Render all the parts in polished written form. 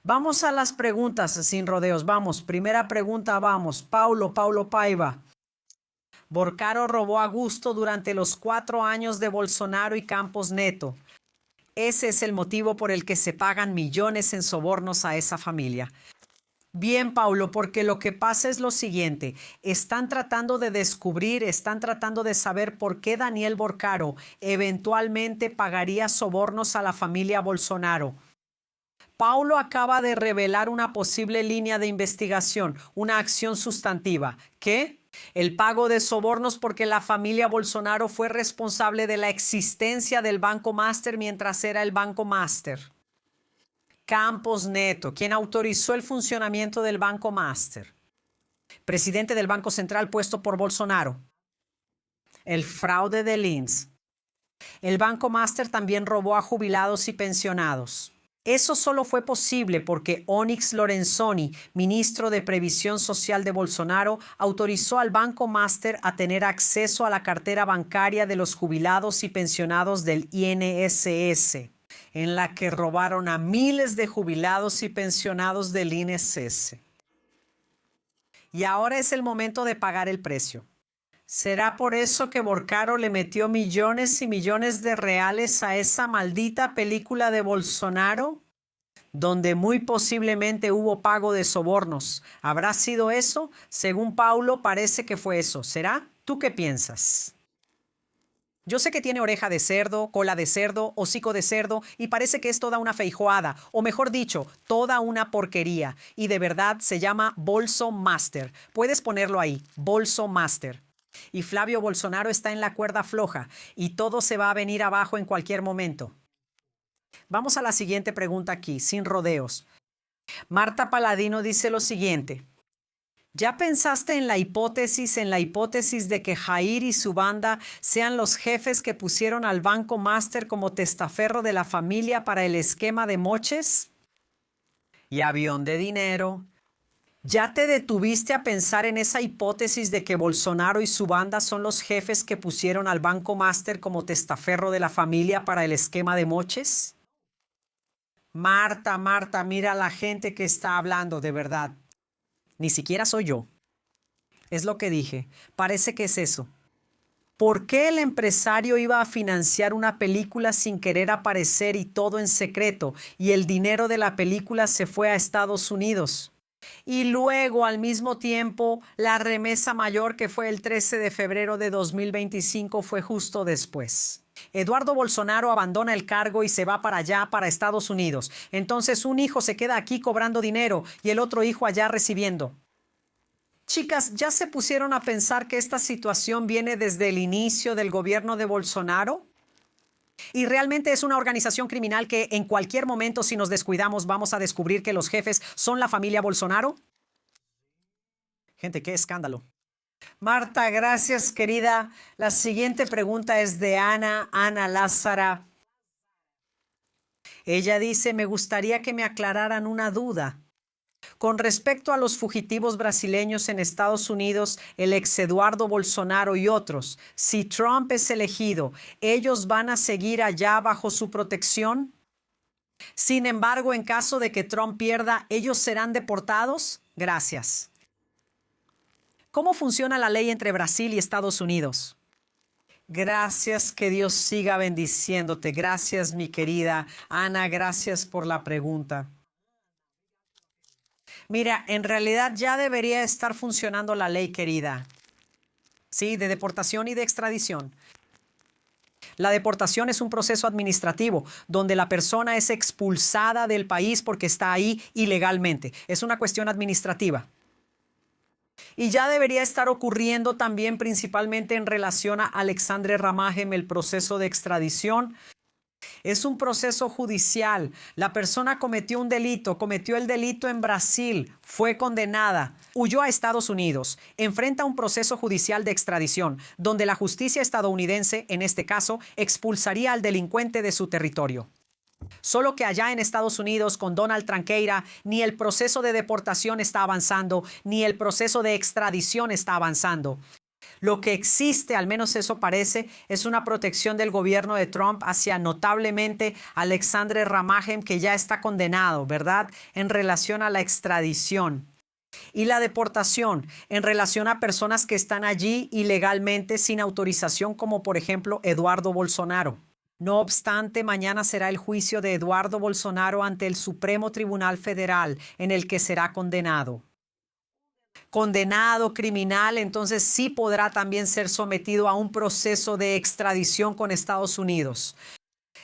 Vamos a las preguntas sin rodeos. Vamos, primera pregunta, vamos. Paulo Paiva. Borcaro robó a gusto durante los 4 años de Bolsonaro y Campos Neto. Ese es el motivo por el que se pagan millones en sobornos a esa familia. Bien, Paulo, porque lo que pasa es lo siguiente. Están tratando de descubrir, están tratando de saber por qué Daniel Borcaro eventualmente pagaría sobornos a la familia Bolsonaro. Paulo acaba de revelar una posible línea de investigación, una acción sustantiva. ¿Qué? El pago de sobornos porque la familia Bolsonaro fue responsable de la existencia del Banco Master mientras era el Banco Master. Campos Neto, quien autorizó el funcionamiento del Banco Master. Presidente del Banco Central puesto por Bolsonaro. El fraude de Linz. El Banco Master también robó a jubilados y pensionados. Eso solo fue posible porque Onyx Lorenzoni, ministro de Previsión Social de Bolsonaro, autorizó al Banco Master a tener acceso a la cartera bancaria de los jubilados y pensionados del INSS, en la que robaron a miles de jubilados y pensionados del INSS. Y ahora es el momento de pagar el precio. ¿Será por eso que Borcaro le metió millones y millones de reales a esa maldita película de Bolsonaro? Donde muy posiblemente hubo pago de sobornos. ¿Habrá sido eso? Según Paulo, parece que fue eso. ¿Será? ¿Tú qué piensas? Yo sé que tiene oreja de cerdo, cola de cerdo, hocico de cerdo y parece que es toda una feijoada, o mejor dicho, toda una porquería. Y de verdad se llama Bolso Master. Puedes ponerlo ahí, Bolso Master. Y Flavio Bolsonaro está en la cuerda floja y todo se va a venir abajo en cualquier momento. Vamos a la siguiente pregunta aquí, sin rodeos. Marta Paladino dice lo siguiente. ¿Ya pensaste en la hipótesis de que Jair y su banda sean los jefes que pusieron al Banco Master como testaferro de la familia para el esquema de moches? Y avión de dinero. ¿Ya te detuviste a pensar en esa hipótesis de que Bolsonaro y su banda son los jefes que pusieron al Banco Master como testaferro de la familia para el esquema de moches? Marta, mira la gente que está hablando, de verdad. Ni siquiera soy yo. Es lo que dije. Parece que es eso. ¿Por qué el empresario iba a financiar una película sin querer aparecer y todo en secreto, y el dinero de la película se fue a Estados Unidos? Y luego, al mismo tiempo, la remesa mayor, que fue el 13 de febrero de 2025, fue justo después. Eduardo Bolsonaro abandona el cargo y se va para allá, para Estados Unidos. Entonces un hijo se queda aquí cobrando dinero y el otro hijo allá recibiendo. Chicas, ¿ya se pusieron a pensar que esta situación viene desde el inicio del gobierno de Bolsonaro? Y realmente es una organización criminal que en cualquier momento, si nos descuidamos, vamos a descubrir que los jefes son la familia Bolsonaro. Gente, qué escándalo. Marta, gracias, querida. La siguiente pregunta es de Ana Lázara. Ella dice, me gustaría que me aclararan una duda. Con respecto a los fugitivos brasileños en Estados Unidos, el ex Eduardo Bolsonaro y otros, si Trump es elegido, ¿ellos van a seguir allá bajo su protección? Sin embargo, en caso de que Trump pierda, ¿ellos serán deportados? Gracias. ¿Cómo funciona la ley entre Brasil y Estados Unidos? Gracias, que Dios siga bendiciéndote. Gracias, mi querida Ana, gracias por la pregunta. Mira, en realidad ya debería estar funcionando la ley, querida. Sí, de deportación y de extradición. La deportación es un proceso administrativo donde la persona es expulsada del país porque está ahí ilegalmente. Es una cuestión administrativa. Y ya debería estar ocurriendo también principalmente en relación a Alexandre Ramajem, el proceso de extradición. Es un proceso judicial. La persona cometió un delito, cometió el delito en Brasil, fue condenada, huyó a Estados Unidos, enfrenta un proceso judicial de extradición, donde la justicia estadounidense, en este caso, expulsaría al delincuente de su territorio. Solo que allá en Estados Unidos, con Donald Tranqueira, ni el proceso de deportación está avanzando, ni el proceso de extradición está avanzando. Lo que existe, al menos eso parece, es una protección del gobierno de Trump hacia notablemente Alexandre Ramajem, que ya está condenado, ¿verdad?, en relación a la extradición. Y la deportación en relación a personas que están allí ilegalmente sin autorización, como por ejemplo Eduardo Bolsonaro. No obstante, mañana será el juicio de Eduardo Bolsonaro ante el Supremo Tribunal Federal, en el que será condenado. Condenado criminal, entonces sí podrá también ser sometido a un proceso de extradición con Estados Unidos.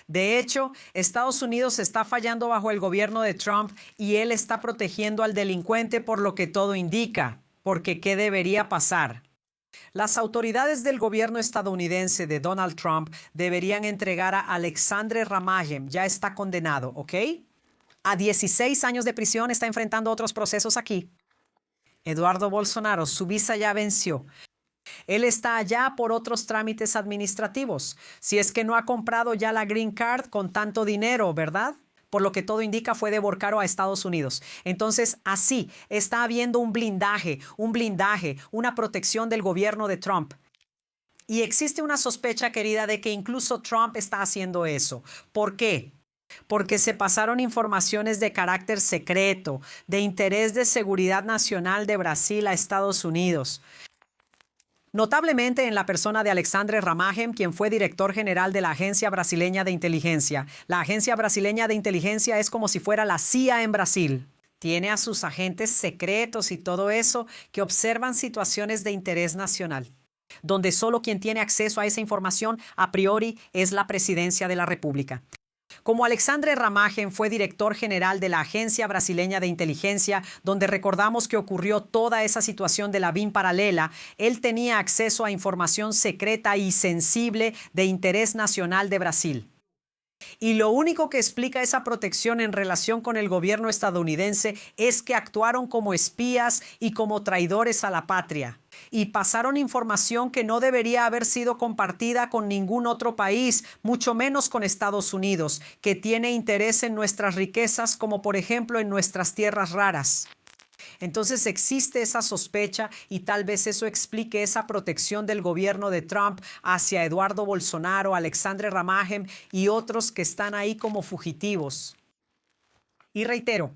De hecho, Estados Unidos está fallando bajo el gobierno de Trump y él está protegiendo al delincuente, por lo que todo indica. Porque ¿qué debería pasar? Las autoridades del gobierno estadounidense de Donald Trump deberían entregar a Alexandre Ramajem, ya está condenado, ¿ok? A 16 años de prisión, está enfrentando otros procesos aquí. Eduardo Bolsonaro, su visa ya venció. Él está allá por otros trámites administrativos. Si es que no ha comprado ya la Green Card con tanto dinero, ¿verdad? Por lo que todo indica fue de Borcaro a Estados Unidos. Entonces, así está habiendo un blindaje, una protección del gobierno de Trump. Y existe una sospecha, querida, de que incluso Trump está haciendo eso. ¿Por qué? Porque se pasaron informaciones de carácter secreto, de interés de seguridad nacional de Brasil a Estados Unidos. Notablemente en la persona de Alexandre Ramajem, quien fue director general de la Agencia Brasileña de Inteligencia. La Agencia Brasileña de Inteligencia es como si fuera la CIA en Brasil. Tiene a sus agentes secretos y todo eso que observan situaciones de interés nacional, donde solo quien tiene acceso a esa información a priori es la Presidencia de la República. Como Alexandre Ramajem fue director general de la Agencia Brasileña de Inteligencia, donde recordamos que ocurrió toda esa situación de la BIM paralela, él tenía acceso a información secreta y sensible de interés nacional de Brasil. Y lo único que explica esa protección en relación con el gobierno estadounidense es que actuaron como espías y como traidores a la patria. Y pasaron información que no debería haber sido compartida con ningún otro país, mucho menos con Estados Unidos, que tiene interés en nuestras riquezas, como por ejemplo en nuestras tierras raras. Entonces existe esa sospecha y tal vez eso explique esa protección del gobierno de Trump hacia Eduardo Bolsonaro, Alexandre Ramajem y otros que están ahí como fugitivos. Y reitero,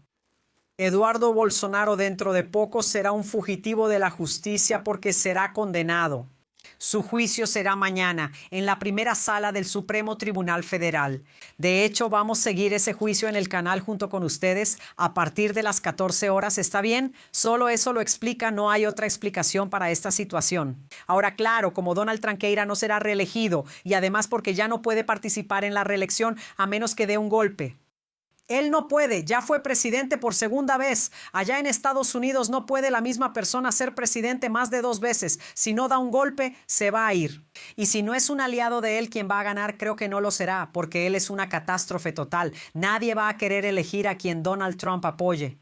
Eduardo Bolsonaro dentro de poco será un fugitivo de la justicia porque será condenado. Su juicio será mañana en la primera sala del Supremo Tribunal Federal. De hecho, vamos a seguir ese juicio en el canal junto con ustedes a partir de las 14 horas. ¿Está bien? Solo eso lo explica, no hay otra explicación para esta situación. Ahora, claro, como Donald Tranqueira no será reelegido y además porque ya no puede participar en la reelección a menos que dé un golpe. Él no puede, ya fue presidente por segunda vez. Allá en Estados Unidos no puede la misma persona ser presidente más de 2 veces. Si no da un golpe, se va a ir. Y si no es un aliado de él quien va a ganar, creo que no lo será, porque él es una catástrofe total. Nadie va a querer elegir a quien Donald Trump apoye.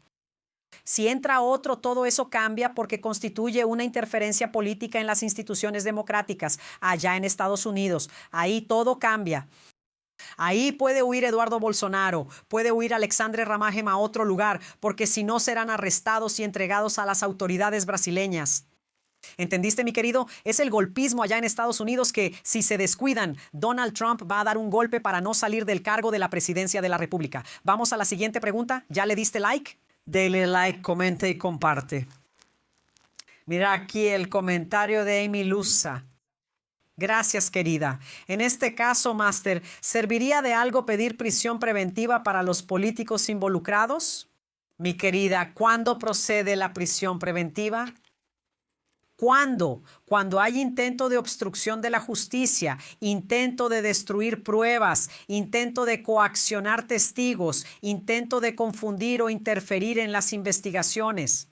Si entra otro, todo eso cambia porque constituye una interferencia política en las instituciones democráticas allá en Estados Unidos. Ahí todo cambia. Ahí puede huir Eduardo Bolsonaro, puede huir Alexandre Ramajem a otro lugar, porque si no serán arrestados y entregados a las autoridades brasileñas. ¿Entendiste, mi querido? Es el golpismo allá en Estados Unidos que, si se descuidan, Donald Trump va a dar un golpe para no salir del cargo de la presidencia de la República. Vamos a la siguiente pregunta. ¿Ya le diste like? Dele like, comente y comparte. Mira aquí el comentario de Amy Luza. Gracias, querida. En este caso, Máster, ¿serviría de algo pedir prisión preventiva para los políticos involucrados? Mi querida, ¿cuándo procede la prisión preventiva? ¿Cuándo? Cuando hay intento de obstrucción de la justicia, intento de destruir pruebas, intento de coaccionar testigos, intento de confundir o interferir en las investigaciones.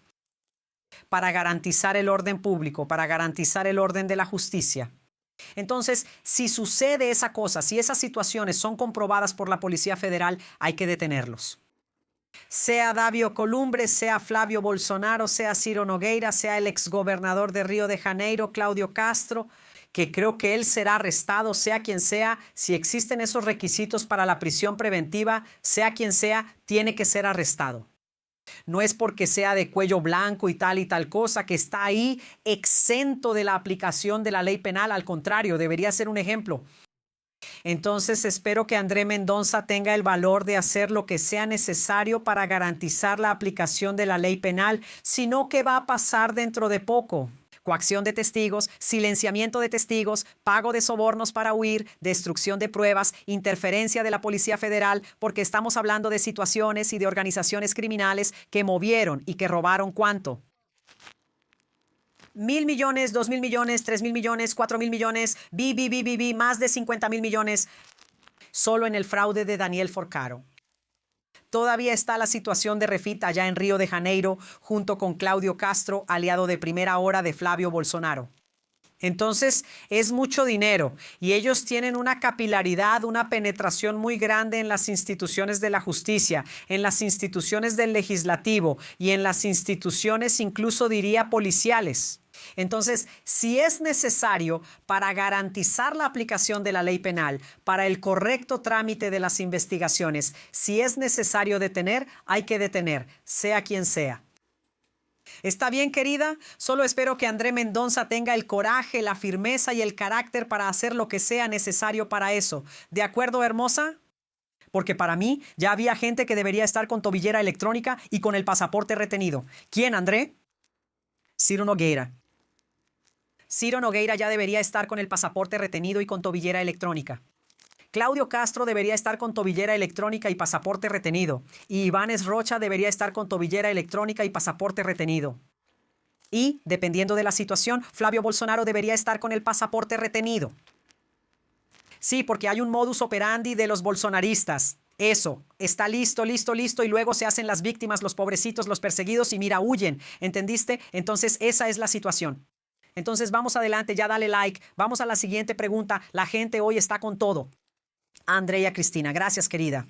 Para garantizar el orden público, para garantizar el orden de la justicia. Entonces, si sucede esa cosa, si esas situaciones son comprobadas por la Policía Federal, hay que detenerlos. Sea Davio Columbre, sea Flavio Bolsonaro, sea Ciro Nogueira, sea el exgobernador de Río de Janeiro, Claudio Castro, que creo que él será arrestado, sea quien sea, si existen esos requisitos para la prisión preventiva, sea quien sea, tiene que ser arrestado. No es porque sea de cuello blanco y tal cosa que está ahí exento de la aplicación de la ley penal. Al contrario, debería ser un ejemplo. Entonces espero que André Mendoza tenga el valor de hacer lo que sea necesario para garantizar la aplicación de la ley penal, sino ¿qué va a pasar dentro de poco? Coacción de testigos, silenciamiento de testigos, pago de sobornos para huir, destrucción de pruebas, interferencia de la Policía Federal, porque estamos hablando de situaciones y de organizaciones criminales que movieron y que robaron ¿cuánto? 1.000 millones, 2.000 millones, 3.000 millones, 4.000 millones, más de 50.000 millones solo en el fraude de Daniel Forcaro. Todavía está la situación de Refit allá en Río de Janeiro, junto con Claudio Castro, aliado de primera hora de Flavio Bolsonaro. Entonces, es mucho dinero y ellos tienen una capilaridad, una penetración muy grande en las instituciones de la justicia, en las instituciones del legislativo y en las instituciones, incluso diría, policiales. Entonces, si es necesario para garantizar la aplicación de la ley penal, para el correcto trámite de las investigaciones, si es necesario detener, hay que detener, sea quien sea. ¿Está bien, querida? Solo espero que André Mendoza tenga el coraje, la firmeza y el carácter para hacer lo que sea necesario para eso. ¿De acuerdo, hermosa? Porque para mí ya había gente que debería estar con tobillera electrónica y con el pasaporte retenido. ¿Quién, André? Ciro Nogueira. Ciro Nogueira ya debería estar con el pasaporte retenido y con tobillera electrónica. Claudio Castro debería estar con tobillera electrónica y pasaporte retenido. Y Ivánes Rocha debería estar con tobillera electrónica y pasaporte retenido. Y, dependiendo de la situación, Flavio Bolsonaro debería estar con el pasaporte retenido. Sí, porque hay un modus operandi de los bolsonaristas. Eso, está listo, y luego se hacen las víctimas, los pobrecitos, los perseguidos y mira, huyen. ¿Entendiste? Entonces, esa es la situación. Entonces, vamos adelante, ya dale like. Vamos a la siguiente pregunta. La gente hoy está con todo. Andrea Cristina, gracias, querida.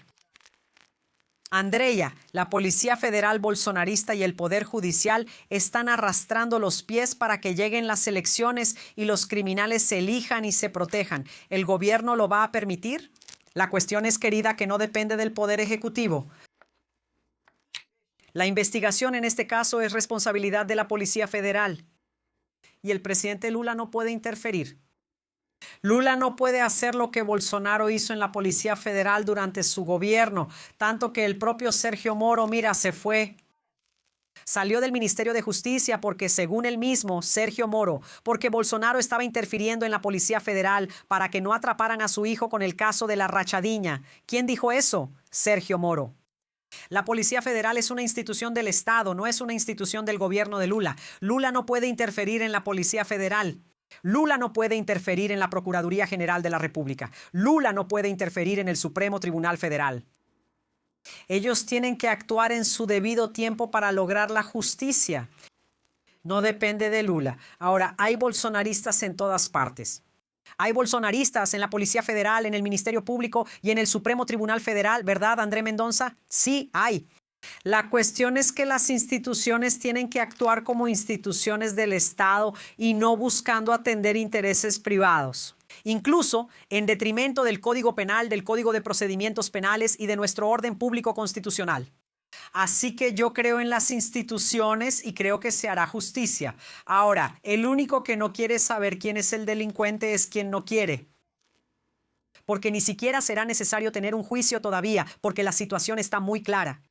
Andrea, la Policía Federal bolsonarista y el Poder Judicial están arrastrando los pies para que lleguen las elecciones y los criminales se elijan y se protejan. ¿El gobierno lo va a permitir? La cuestión es, querida, que no depende del Poder Ejecutivo. La investigación en este caso es responsabilidad de la Policía Federal y el presidente Lula no puede interferir. Lula no puede hacer lo que Bolsonaro hizo en la Policía Federal durante su gobierno, tanto que el propio Sergio Moro, mira, se fue. Salió del Ministerio de Justicia porque, según él mismo, Sergio Moro, porque Bolsonaro estaba interfiriendo en la Policía Federal para que no atraparan a su hijo con el caso de la rachadiña. ¿Quién dijo eso? Sergio Moro. La Policía Federal es una institución del Estado, no es una institución del gobierno de Lula. Lula no puede interferir en la Policía Federal. Lula no puede interferir en la Procuraduría General de la República. Lula no puede interferir en el Supremo Tribunal Federal. Ellos tienen que actuar en su debido tiempo para lograr la justicia. No depende de Lula. Ahora, hay bolsonaristas en todas partes. Hay bolsonaristas en la Policía Federal, en el Ministerio Público y en el Supremo Tribunal Federal, ¿verdad, André Mendoza? Sí, hay. La cuestión es que las instituciones tienen que actuar como instituciones del Estado y no buscando atender intereses privados, incluso en detrimento del Código Penal, del Código de Procedimientos Penales y de nuestro orden público constitucional. Así que yo creo en las instituciones y creo que se hará justicia. Ahora, el único que no quiere saber quién es el delincuente es quien no quiere. Porque ni siquiera será necesario tener un juicio todavía, porque la situación está muy clara.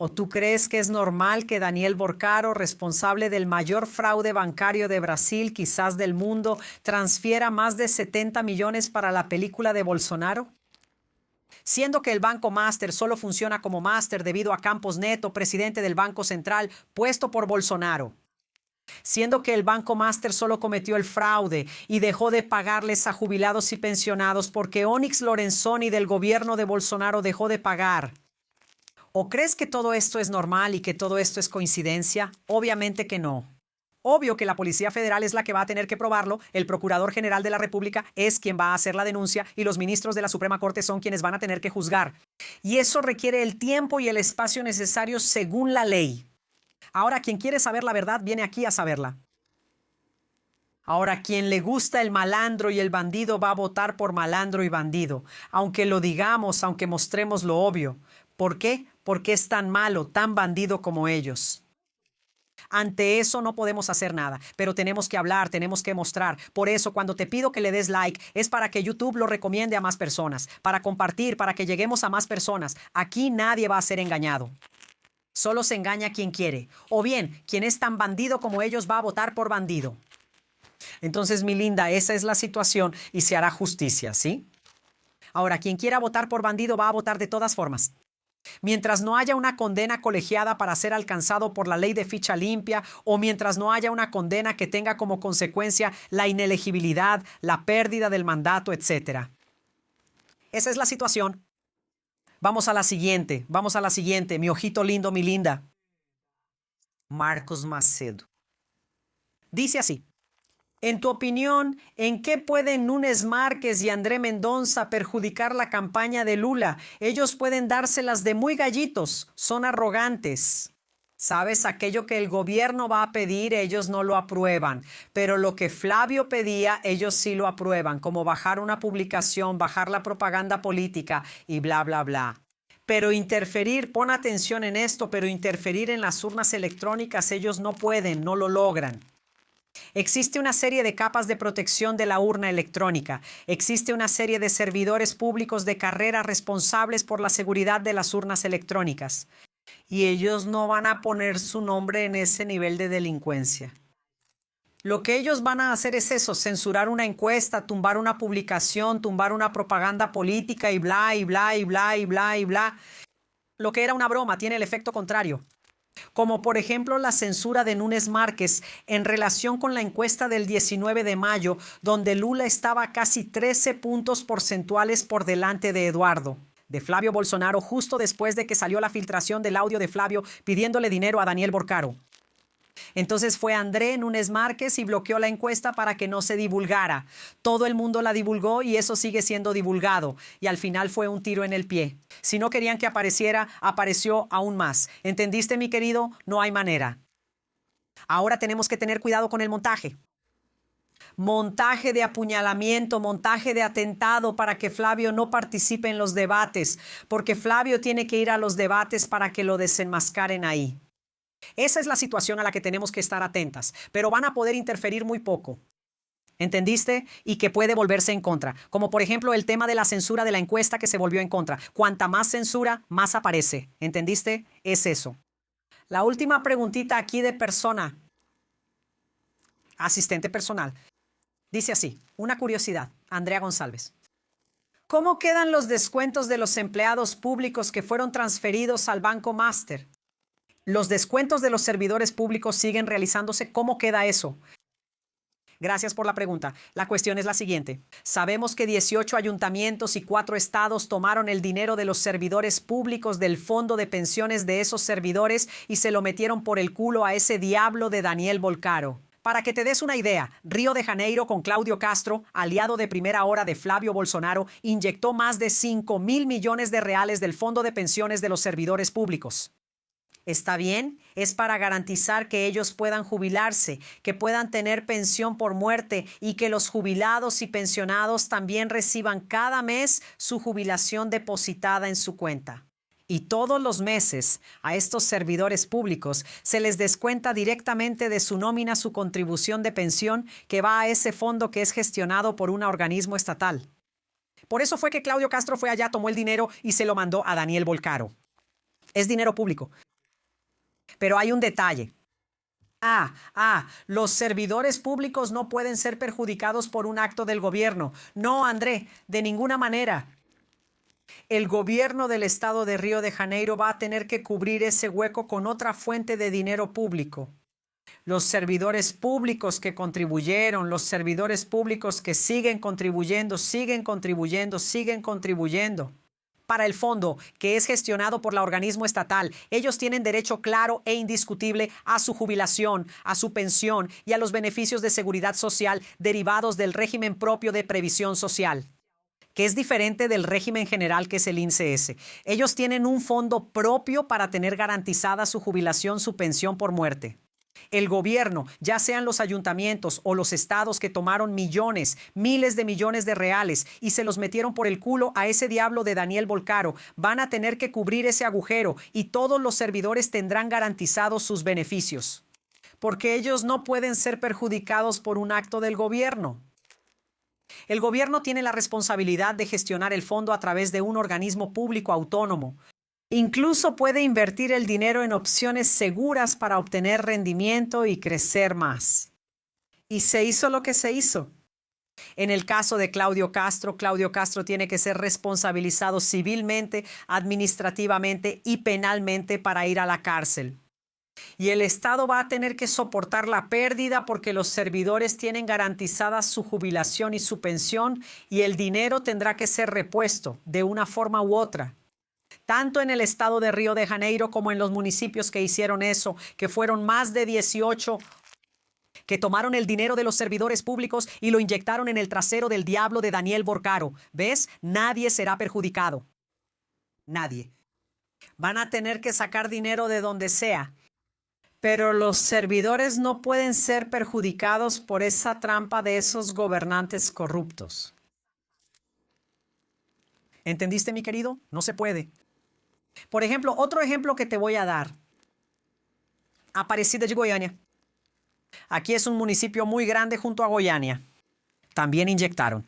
¿O tú crees que es normal que Daniel Forcaro, responsable del mayor fraude bancario de Brasil, quizás del mundo, transfiera más de 70 millones para la película de Bolsonaro? Siendo que el Banco Master solo funciona como Master debido a Campos Neto, presidente del Banco Central, puesto por Bolsonaro. Siendo que el Banco Master solo cometió el fraude y dejó de pagarles a jubilados y pensionados porque Onyx Lorenzoni del gobierno de Bolsonaro dejó de pagar. ¿O crees que todo esto es normal y que todo esto es coincidencia? Obviamente que no. Obvio que la Policía Federal es la que va a tener que probarlo, el Procurador General de la República es quien va a hacer la denuncia y los ministros de la Suprema Corte son quienes van a tener que juzgar. Y eso requiere el tiempo y el espacio necesarios según la ley. Ahora, quien quiere saber la verdad viene aquí a saberla. Ahora, quien le gusta el malandro y el bandido va a votar por malandro y bandido, aunque lo digamos, aunque mostremos lo obvio. ¿Por qué? porque es tan malo, tan bandido como ellos. Ante eso no podemos hacer nada, pero tenemos que hablar, tenemos que mostrar. Por eso cuando te pido que le des like es para que YouTube lo recomiende a más personas, para compartir, para que lleguemos a más personas. Aquí nadie va a ser engañado. Solo se engaña quien quiere. O bien, quien es tan bandido como ellos va a votar por bandido. Entonces, mi linda, esa es la situación y se hará justicia, ¿sí? Ahora, quien quiera votar por bandido va a votar de todas formas. Mientras no haya una condena colegiada para ser alcanzado por la ley de ficha limpia o mientras no haya una condena que tenga como consecuencia la inelegibilidad, la pérdida del mandato, etc. Esa es la situación. Vamos a la siguiente, mi ojito lindo, mi linda. Marcos Macedo. Dice así. En tu opinión, ¿en qué pueden Núñez Márquez y André Mendonça perjudicar la campaña de Lula? Ellos pueden dárselas de muy gallitos, son arrogantes. ¿Sabes? Aquello que el gobierno va a pedir, ellos no lo aprueban. Pero lo que Flavio pedía, ellos sí lo aprueban, como bajar una publicación, bajar la propaganda política y bla, bla, bla. Pero interferir, pon atención en esto, pero interferir en las urnas electrónicas, ellos no pueden, no lo logran. Existe una serie de capas de protección de la urna electrónica. Existe una serie de servidores públicos de carrera responsables por la seguridad de las urnas electrónicas. Y ellos no van a poner su nombre en ese nivel de delincuencia. Lo que ellos van a hacer es eso, censurar una encuesta, tumbar una publicación, tumbar una propaganda política y bla, y bla, y bla, y bla, y bla. Lo que era una broma tiene el efecto contrario. Como por ejemplo la censura de Núñez Márquez en relación con la encuesta del 19 de mayo, donde Lula estaba casi 13 puntos porcentuales por delante de Eduardo, de Flavio Bolsonaro, justo después de que salió la filtración del audio de Flavio pidiéndole dinero a Daniel Borcaro. Entonces fue André Núñez Márquez y bloqueó la encuesta para que no se divulgara. Todo el mundo la divulgó y eso sigue siendo divulgado. Y al final fue un tiro en el pie. Si no querían que apareciera, apareció aún más. ¿Entendiste, mi querido? No hay manera. Ahora tenemos que tener cuidado con el montaje. Montaje de apuñalamiento, montaje de atentado para que Flavio no participe en los debates, porque Flavio tiene que ir a los debates para que lo desenmascaren ahí. Esa es la situación a la que tenemos que estar atentas, pero van a poder interferir muy poco. ¿Entendiste? Y que puede volverse en contra. Como por ejemplo el tema de la censura de la encuesta que se volvió en contra. Cuanta más censura, más aparece. ¿Entendiste? Es eso. La última preguntita aquí de persona. Asistente personal. Dice así, una curiosidad. Andrea González. ¿Cómo quedan los descuentos de los empleados públicos que fueron transferidos al Banco Master? ¿Los descuentos de los servidores públicos siguen realizándose? ¿Cómo queda eso? Gracias por la pregunta. La cuestión es la siguiente. Sabemos que 18 ayuntamientos y 4 estados tomaron el dinero de los servidores públicos del fondo de pensiones de esos servidores y se lo metieron por el culo a ese diablo de Daniel Borcaro. Para que te des una idea, Río de Janeiro con Claudio Castro, aliado de primera hora de Flavio Bolsonaro, inyectó más de 5.000 millones de reales del fondo de pensiones de los servidores públicos. ¿Está bien? Es para garantizar que ellos puedan jubilarse, que puedan tener pensión por muerte y que los jubilados y pensionados también reciban cada mes su jubilación depositada en su cuenta. Y todos los meses a estos servidores públicos se les descuenta directamente de su nómina su contribución de pensión que va a ese fondo que es gestionado por un organismo estatal. Por eso fue que Claudio Castro fue allá, tomó el dinero y se lo mandó a Daniel Borcaro. Es dinero público. Pero hay un detalle. Los servidores públicos no pueden ser perjudicados por un acto del gobierno. No, André, de ninguna manera. El gobierno del estado de Río de Janeiro va a tener que cubrir ese hueco con otra fuente de dinero público. Los servidores públicos que contribuyeron, los servidores públicos que siguen contribuyendo, para el fondo, que es gestionado por el organismo estatal. Ellos tienen derecho claro e indiscutible a su jubilación, a su pensión y a los beneficios de seguridad social derivados del régimen propio de previsión social, que es diferente del régimen general que es el INSS. Ellos tienen un fondo propio para tener garantizada su jubilación, su pensión por muerte. El gobierno, ya sean los ayuntamientos o los estados que tomaron millones, miles de millones de reales y se los metieron por el culo a ese diablo de Daniel Bolcaro, van a tener que cubrir ese agujero y todos los servidores tendrán garantizados sus beneficios. Porque ellos no pueden ser perjudicados por un acto del gobierno. El gobierno tiene la responsabilidad de gestionar el fondo a través de un organismo público autónomo. Incluso puede invertir el dinero en opciones seguras para obtener rendimiento y crecer más. Y se hizo lo que se hizo. En el caso de Claudio Castro tiene que ser responsabilizado civilmente, administrativamente y penalmente para ir a la cárcel. Y el Estado va a tener que soportar la pérdida porque los servidores tienen garantizada su jubilación y su pensión y el dinero tendrá que ser repuesto de una forma u otra. Tanto en el estado de Río de Janeiro como en los municipios que hicieron eso, que fueron más de 18, que tomaron el dinero de los servidores públicos y lo inyectaron en el trasero del diablo de Daniel Bolcaro. ¿Ves? Nadie será perjudicado. Nadie. Van a tener que sacar dinero de donde sea. Pero los servidores no pueden ser perjudicados por esa trampa de esos gobernantes corruptos. ¿Entendiste, mi querido? No se puede. Por ejemplo, otro ejemplo que te voy a dar. Aparecida de Goiânia. Aquí es un municipio muy grande junto a Goiânia. También inyectaron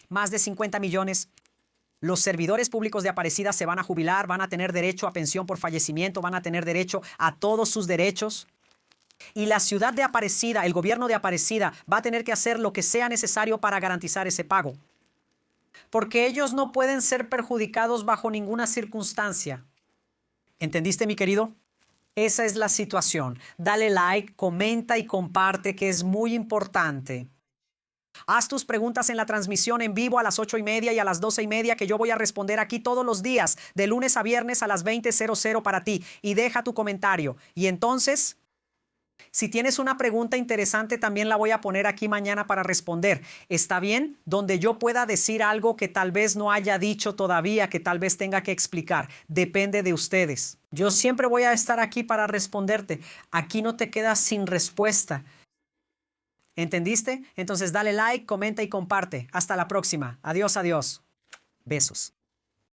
más de 50 millones. Los servidores públicos de Aparecida se van a jubilar, van a tener derecho a pensión por fallecimiento, van a tener derecho a todos sus derechos. Y la ciudad de Aparecida, el gobierno de Aparecida, va a tener que hacer lo que sea necesario para garantizar ese pago. Porque ellos no pueden ser perjudicados bajo ninguna circunstancia. ¿Entendiste, mi querido? Esa es la situación. Dale like, comenta y comparte, que es muy importante. Haz tus preguntas en la transmisión en vivo a las 8:30 y a las 12:30, que yo voy a responder aquí todos los días, de lunes a viernes a las 20:00 para ti. Y deja tu comentario. Y entonces, si tienes una pregunta interesante, también la voy a poner aquí mañana para responder. ¿Está bien? Donde yo pueda decir algo que tal vez no haya dicho todavía, que tal vez tenga que explicar. Depende de ustedes. Yo siempre voy a estar aquí para responderte. Aquí no te quedas sin respuesta. ¿Entendiste? Entonces dale like, comenta y comparte. Hasta la próxima. Adiós, adiós. Besos.